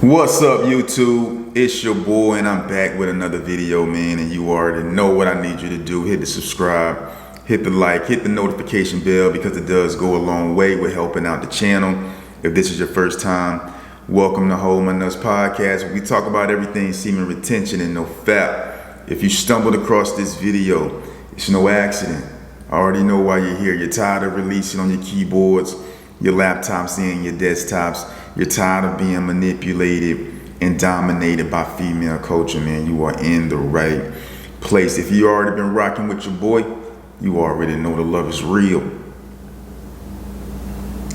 What's up, YouTube? It's your boy, and I'm back with another video, man. And you already know what I need you to do. Hit the subscribe, hit the like, hit the notification bell, because it does go a long way with helping out the channel. If this is your first time, welcome to Hold My Nuts Podcast, where we talk about everything semen retention and no fap. If you stumbled across this video, it's no accident. I already know why you're here. You're tired of releasing on your keyboards, your laptops, and your desktops. You're tired of being manipulated and dominated by female culture, man. You are in the right place. If you already been rocking with your boy, you already know the love is real.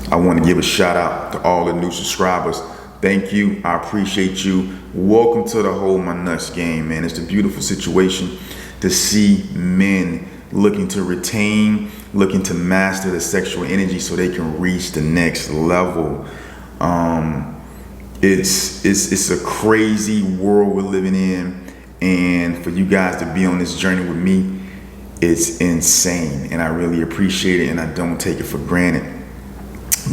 I want to give a shout out to all the new subscribers. Thank you. I appreciate you. Welcome to the Hold My Nuts game, man. It's a beautiful situation to see men looking to retain, looking to master the sexual energy so they can reach the next level. It's a crazy world we're living in, and for you guys to be on this journey with me, it's insane, and I really appreciate it, and I don't take it for granted.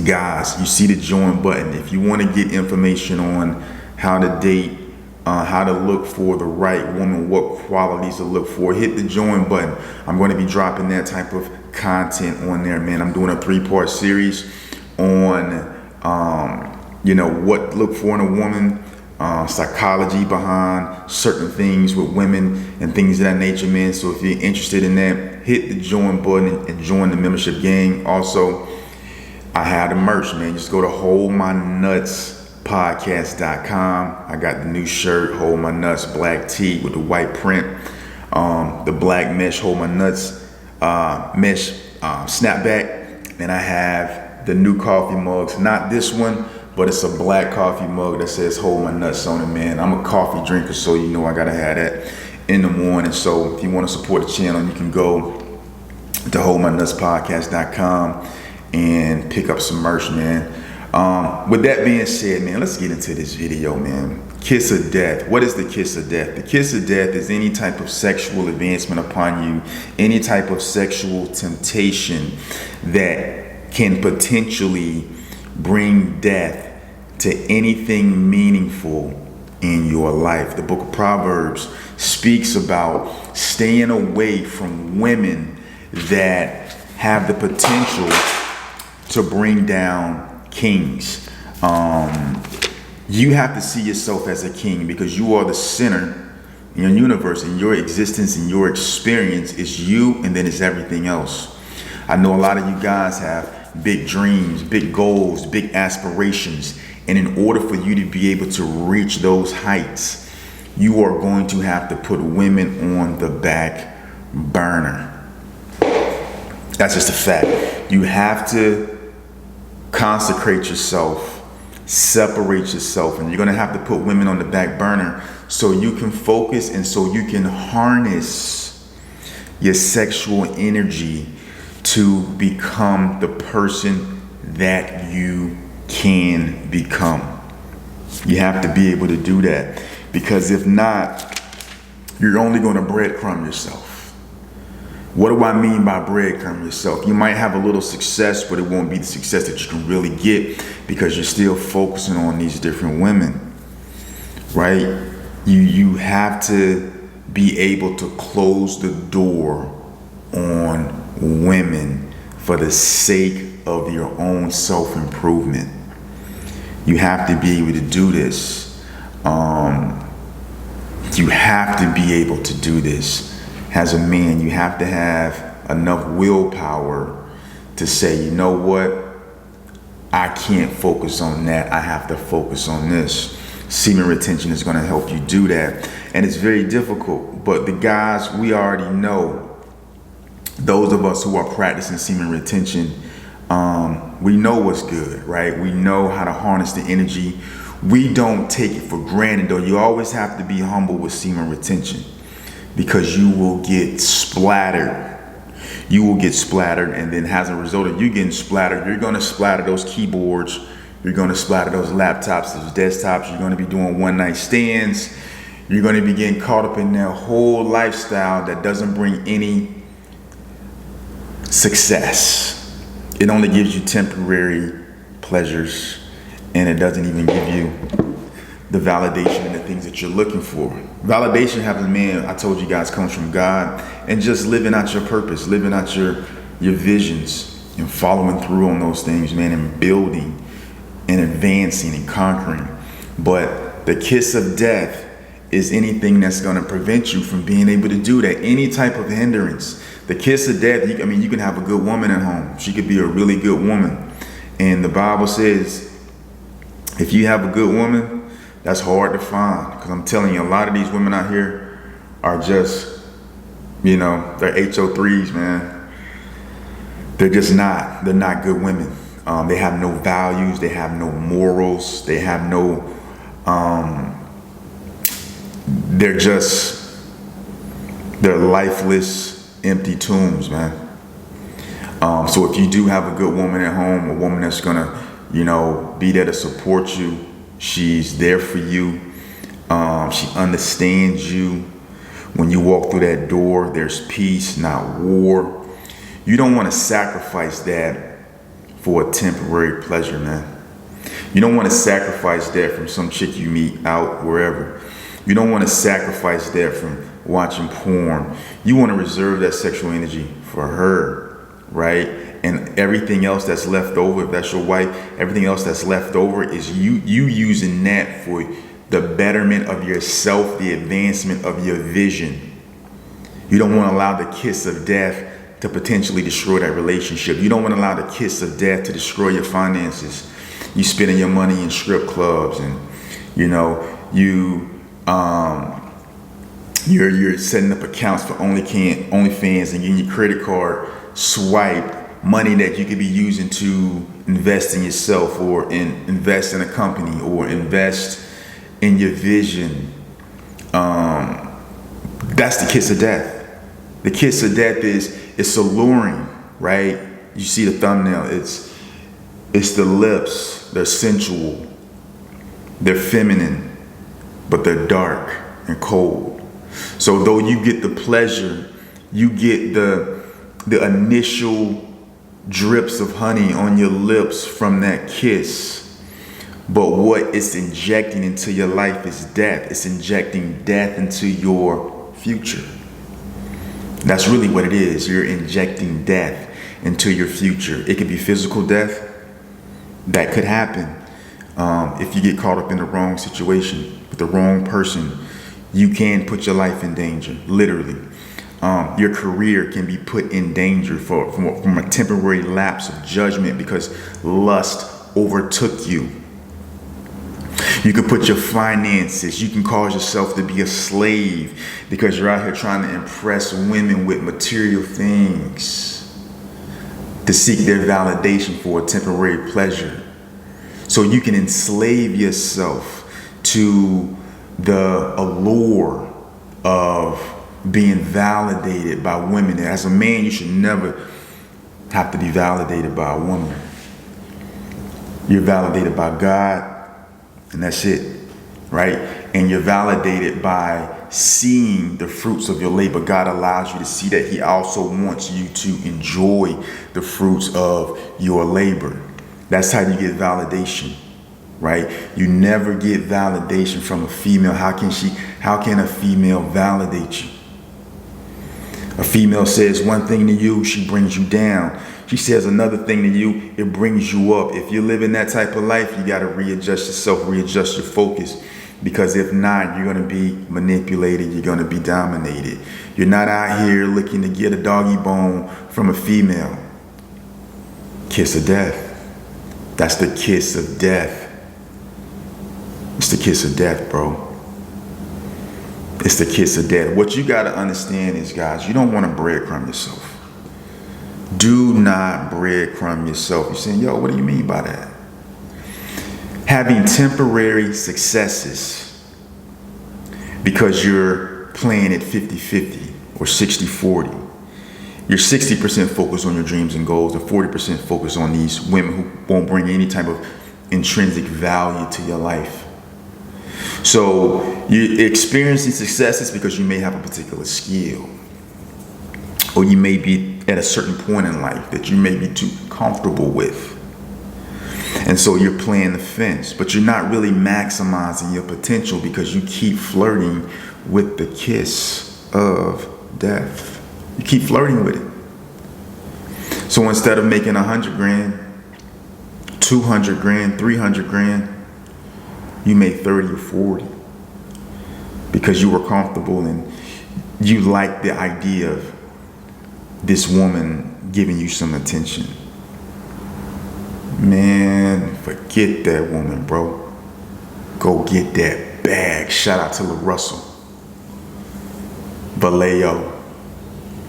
Guys, you see the join button. If you want to get information on how to date, how to look for the right woman, what qualities to look for, hit the join button. I'm going to be dropping that type of content on there, man. I'm doing a 3-part series on what to look for in a woman, psychology behind certain things with women and things of that nature, man. So if you're interested in that, hit the join button and join the membership gang. Also, I have the merch, man. Just go to holdmynutspodcast.com. I got the new shirt, Hold My Nuts, black tee with the white print, the black mesh Hold My Nuts mesh snapback, and I have the new coffee mugs. Not this one, but it's a black coffee mug that says Hold My Nuts on it, man. I'm a coffee drinker, so you know I gotta have that in the morning. So if you want to support the channel, you can go to holdmynutspodcast.com and pick up some merch, man. With that being said, man, let's get into this video, man. Kiss of death. What is the kiss of death? The kiss of death is any type of sexual advancement upon you, any type of sexual temptation that can potentially bring death to anything meaningful in your life. The book of Proverbs speaks about staying away from women that have the potential to bring down kings. You have to see yourself as a king, because you are the center in your universe, and your existence and your experience is you, and then it's everything else. I know a lot of you guys have big dreams, big goals, big aspirations, and in order for you to be able to reach those heights, you are going to have to put women on the back burner. That's just a fact. You have to consecrate yourself, separate yourself, and you're going to have to put women on the back burner so you can focus and so you can harness your sexual energy to become the person that you can become. You have to be able to do that, because if not, you're only going to breadcrumb yourself. What do I mean by breadcrumb yourself? You might have a little success, but it won't be the success that you can really get, because you're still focusing on these different women, right? You have to be able to close the door on women for the sake of your own self-improvement. You have to be able to do this. You have to be able to do this. As a man, you have to have enough willpower to say, you know what? I can't focus on that. I have to focus on this. Semen retention is going to help you do that. And it's very difficult. But the guys, we already know, those of us who are practicing semen retention, we know what's good, right? We know how to harness the energy. We don't take it for granted, though. You always have to be humble with semen retention, because you will get splattered. You will get splattered, and then as a result of you getting splattered, you're going to splatter those keyboards. You're going to splatter those laptops, those desktops. You're going to be doing one-night stands. You're going to be getting caught up in that whole lifestyle that doesn't bring any success. It only gives you temporary pleasures, and it doesn't even give you the validation and the things that you're looking for. Validation happens, man, I told you guys, comes from God, and just living out your purpose, living out your visions, and following through on those things, man, and building and advancing and conquering. But the kiss of death is anything that's going to prevent you from being able to do that. Any type of hindrance. The kiss of death, you can have a good woman at home. She could be a really good woman. And the Bible says, if you have a good woman, that's hard to find. Because I'm telling you, a lot of these women out here are just, they're HO3s, man. They're just not. They're not good women. They have no values. They have no morals. They have no, they're lifeless, empty tombs, man. So if you do have a good woman at home, a woman that's gonna, be there to support you, she's there for you. She understands you. When you walk through that door, there's peace, not war. You don't want to sacrifice that for a temporary pleasure, man. You don't want to sacrifice that from some chick you meet out wherever. You don't want to sacrifice that from watching porn. You want to reserve that sexual energy for her, right? And everything else that's left over, if that's your wife, everything else that's left over is you using that for the betterment of yourself, the advancement of your vision. You don't want to allow the kiss of death to potentially destroy that relationship. You don't want to allow the kiss of death to destroy your finances. You spending your money in strip clubs, and you're setting up accounts for OnlyFans and getting your credit card swiped, money that you could be using to invest in yourself or invest in a company or invest in your vision. That's the kiss of death. The kiss of death it's alluring, right? You see the thumbnail. It's the lips. They're sensual. They're feminine, but they're dark and cold. So though you get the pleasure, you get the initial drips of honey on your lips from that kiss. But what it's injecting into your life is death. It's injecting death into your future. That's really what it is. You're injecting death into your future. It could be physical death. That could happen if you get caught up in the wrong situation with the wrong person. You can put your life in danger, literally. Your career can be put in danger from a temporary lapse of judgment because lust overtook you. You can put your finances, you can cause yourself to be a slave because you're out here trying to impress women with material things to seek their validation for a temporary pleasure. So you can enslave yourself to the allure of being validated by women. As a man, you should never have to be validated by a woman. You're validated by God, and that's it, right? And you're validated by seeing the fruits of your labor. God allows you to see that. He also wants you to enjoy the fruits of your labor. That's how you get validation, right? You never get validation from a female. How can a female validate you? A female says one thing to you, she brings you down. She says another thing to you, it brings you up. If you're living that type of life, you got to readjust yourself, readjust your focus. Because if not, you're going to be manipulated. You're going to be dominated. You're not out here looking to get a doggy bone from a female. Kiss of death. That's the kiss of death. It's the kiss of death, bro. It's the kiss of death. What you got to understand is, guys, you don't want to breadcrumb yourself. Do not breadcrumb yourself. You're saying, yo, what do you mean by that? Having temporary successes because you're playing at 50-50 or 60-40. You're 60% focused on your dreams and goals and 40% focused on these women who won't bring any type of intrinsic value to your life. So you're experiencing successes because you may have a particular skill, or you may be at a certain point in life that you may be too comfortable with. And so you're playing the fence, but you're not really maximizing your potential because you keep flirting with the kiss of death. You keep flirting with it. So instead of making 100 grand, 200 grand, 300 grand, you made 30 or 40 because you were comfortable and you liked the idea of this woman giving you some attention. Man, forget that woman, bro. Go get that bag. Shout out to La Russell. Vallejo,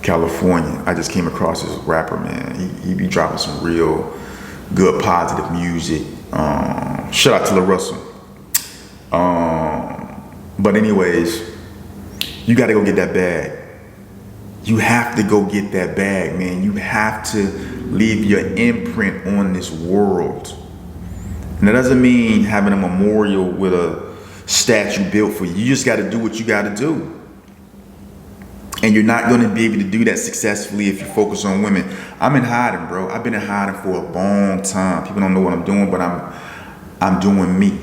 California. I just came across this rapper, man. He be dropping some real good, positive music. Shout out to La Russell. But anyways, you got to go get that bag. You have to go get that bag, man. You have to leave your imprint on this world. And that doesn't mean having a memorial with a statue built for you. You just got to do what you got to do. And you're not going to be able to do that successfully if you focus on women. I'm in hiding, bro. I've been in hiding for a long time. People don't know what I'm doing, but I'm doing me.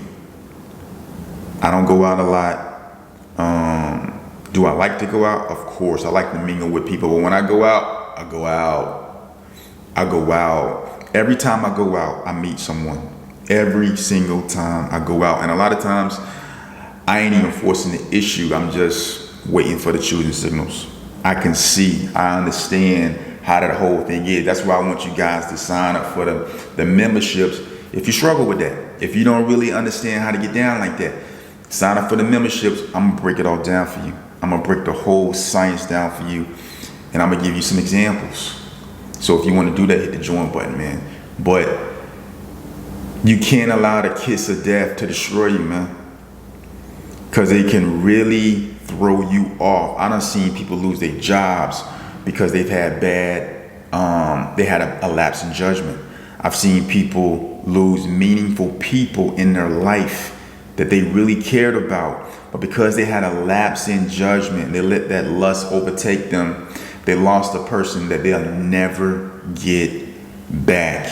I don't go out a lot. Do I like to go out? Of course. I like to mingle with people. But when I go out, I go out. I go out. Every time I go out, I meet someone. Every single time I go out. And a lot of times, I ain't even forcing the issue. I'm just waiting for the choosing signals. I can see, I understand how that whole thing is. That's why I want you guys to sign up for the memberships. If you struggle with that, if you don't really understand how to get down like that, sign up for the memberships. I'm gonna break it all down for you. I'm gonna break the whole science down for you, and I'm gonna give you some examples. So if you want to do that, hit the join button, man. But you can't allow the kiss of death to destroy you, man, because it can really throw you off. I done seen people lose their jobs because they've had they had a lapse in judgment. I've seen people lose meaningful people in their life that they really cared about, but because they had a lapse in judgment, they let that lust overtake them, they lost a person that they'll never get back.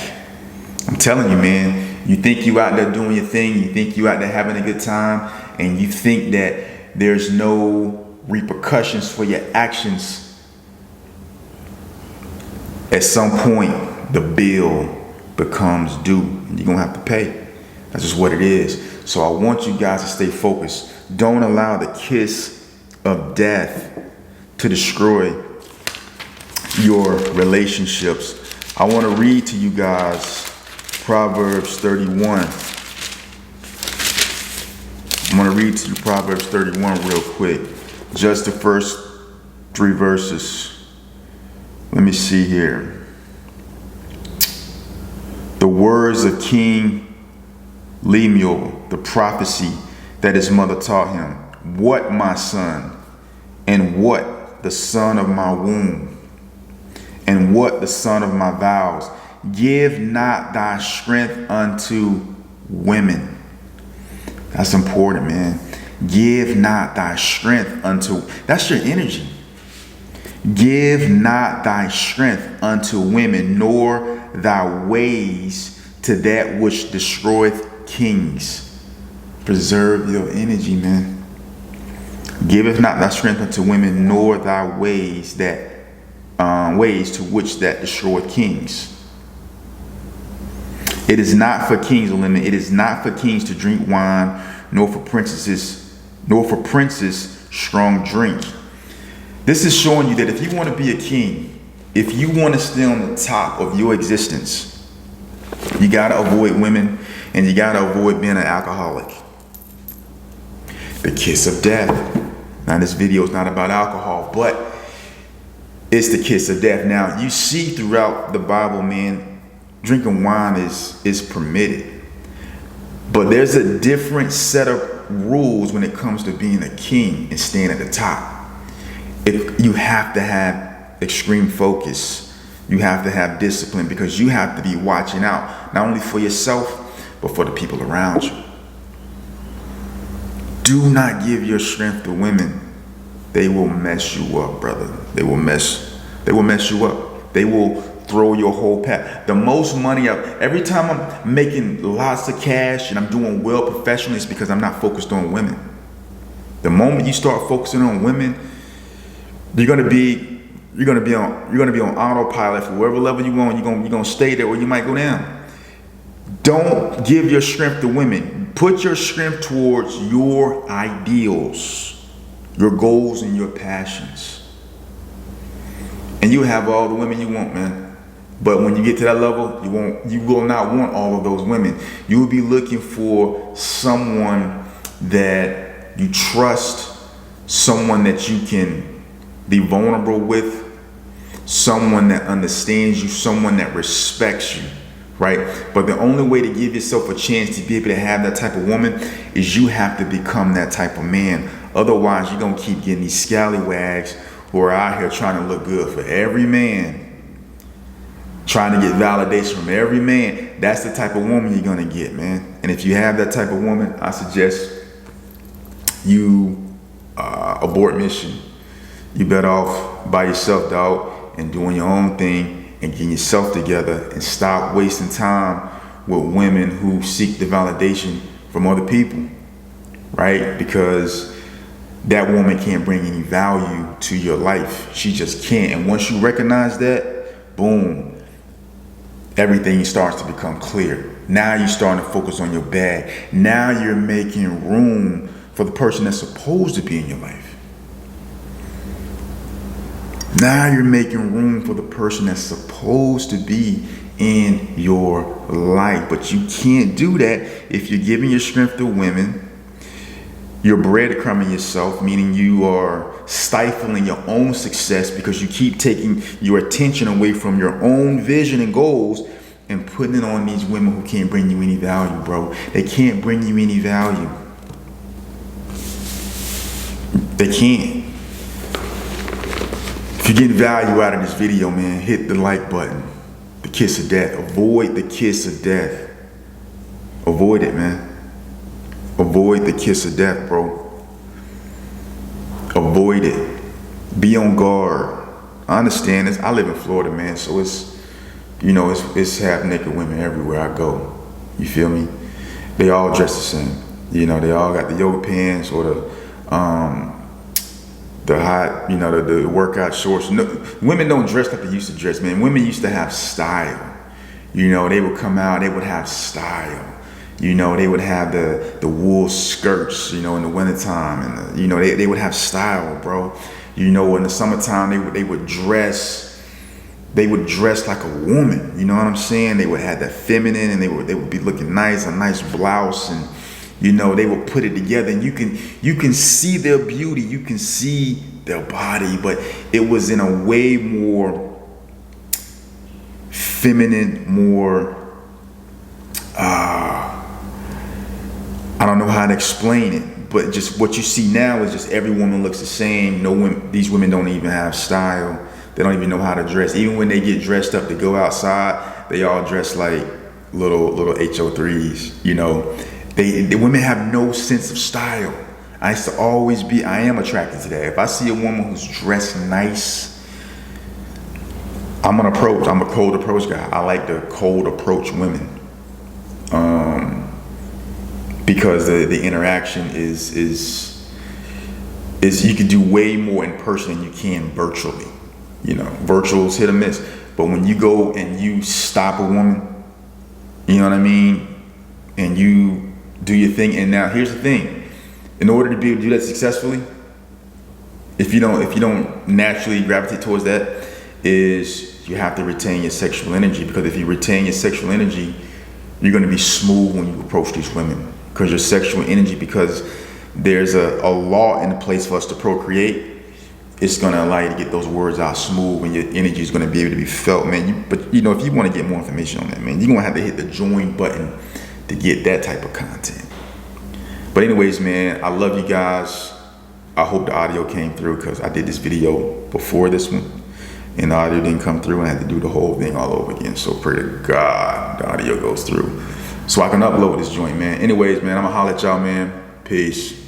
I'm telling you, man, you think you out there doing your thing, you think you out there having a good time, and you think that there's no repercussions for your actions. At some point, the bill becomes due, and you're gonna have to pay. That's just what it is. So I want you guys to stay focused. Don't allow the kiss of death to destroy your relationships. I want to read to you guys Proverbs 31. I'm going to read to you Proverbs 31 real quick. Just the first 3 verses. Let me see here. The words of King Lemuel, the prophecy that his mother taught him. What, my son, and what the son of my womb, and what the son of my vows. Give not thy strength unto women. That's important, man. Give not thy strength unto, that's your energy. Give not thy strength unto women, nor thy ways to that which destroyeth kings. Preserve your energy, man. Giveth not thy strength unto women, nor thy ways that ways to which that destroyeth kings. It is not for kings, women. It is not for kings to drink wine, nor for princes strong drink. This is showing you that if you want to be a king, if you want to stay on the top of your existence, you got to avoid women, and you got to avoid being an alcoholic. The kiss of death. Now, this video is not about alcohol, but it's the kiss of death. Now, you see throughout the Bible, man, drinking wine is permitted. But there's a different set of rules when it comes to being a king and staying at the top. You have to have extreme focus. You have to have discipline, because you have to be watching out, not only for yourself, but for the people around you. Do not give your strength to women. They will mess you up, brother. They will mess you up. They will throw your whole pack. The most money every time I'm making lots of cash and I'm doing well professionally, it's because I'm not focused on women. The moment you start focusing on women, you're gonna be on autopilot for whatever level you want. You're gonna stay there, or you might go down. Don't give your strength to women. Put your strength towards your ideals, your goals, and your passions. And you have all the women you want, man. But when you get to that level, you will not want all of those women. You will be looking for someone that you trust, someone that you can be vulnerable with, someone that understands you, someone that respects you. Right? But the only way to give yourself a chance to be able to have that type of woman is you have to become that type of man. Otherwise, you're going to keep getting these scallywags who are out here trying to look good for every man, trying to get validation from every man. That's the type of woman you're going to get, man. And if you have that type of woman, I suggest you abort mission. You better off by yourself, dog, and doing your own thing, and getting yourself together, and stop wasting time with women who seek the validation from other people, right? Because that woman can't bring any value to your life. She just can't. And once you recognize that, boom, everything starts to become clear. Now you're starting to focus on your bag. Now you're making room for the person that's supposed to be in your life. Now you're making room for the person that's supposed to be in your life. But you can't do that if you're giving your strength to women. You're breadcrumbing yourself, meaning you are stifling your own success because you keep taking your attention away from your own vision and goals and putting it on these women who can't bring you any value, bro. They can't bring you any value. They can't. If you're getting value out of this video, man, hit the like button. The kiss of death. Avoid the kiss of death. Avoid it, man. Avoid the kiss of death, bro. Avoid it. Be on guard. I understand this. I live in Florida, man, so it's half naked women everywhere I go. You feel me? They all dress the same. They all got the yoga pants or the hot, the workout shorts. No, women don't dress like they used to dress, man. Women used to have style. They would come out, they would have style. They would have the wool skirts, in the wintertime. And, they would have style, bro. In the summertime, they would dress like a woman. You know what I'm saying? They would have that feminine, and they would be looking nice, a nice blouse, and they would put it together, and you can see their beauty, you can see their body, but it was in a way more feminine, more I don't know how to explain it, but just what you see now is just every woman looks the same. These women don't even have style. They don't even know how to dress. Even when they get dressed up to go outside, they all dress like little HO3s, The women have no sense of style. I am attracted to that. If I see a woman who's dressed nice, I'm a cold approach guy. I like to cold approach women. Because the interaction is you can do way more in person than you can virtually. Virtual's hit or miss. But when you go and you stop a woman, you know what I mean? And you do your thing. And now here's the thing. In order to be able to do that successfully, if you don't naturally gravitate towards that, is you have to retain your sexual energy. Because if you retain your sexual energy, you're going to be smooth when you approach these women. Because your sexual energy, because there's a law in place for us to procreate, it's going to allow you to get those words out smooth, and your energy is going to be able to be felt, man. But if you want to get more information on that, man, you're going to have to hit the join button to get that type of content. But anyways, man, I love you guys. I hope the audio came through, because I did this video before this one and the audio didn't come through, and I had to do the whole thing all over again. So pray to God the audio goes through so I can upload this joint, man. Anyways, man, I'm gonna holler at y'all, man. Peace.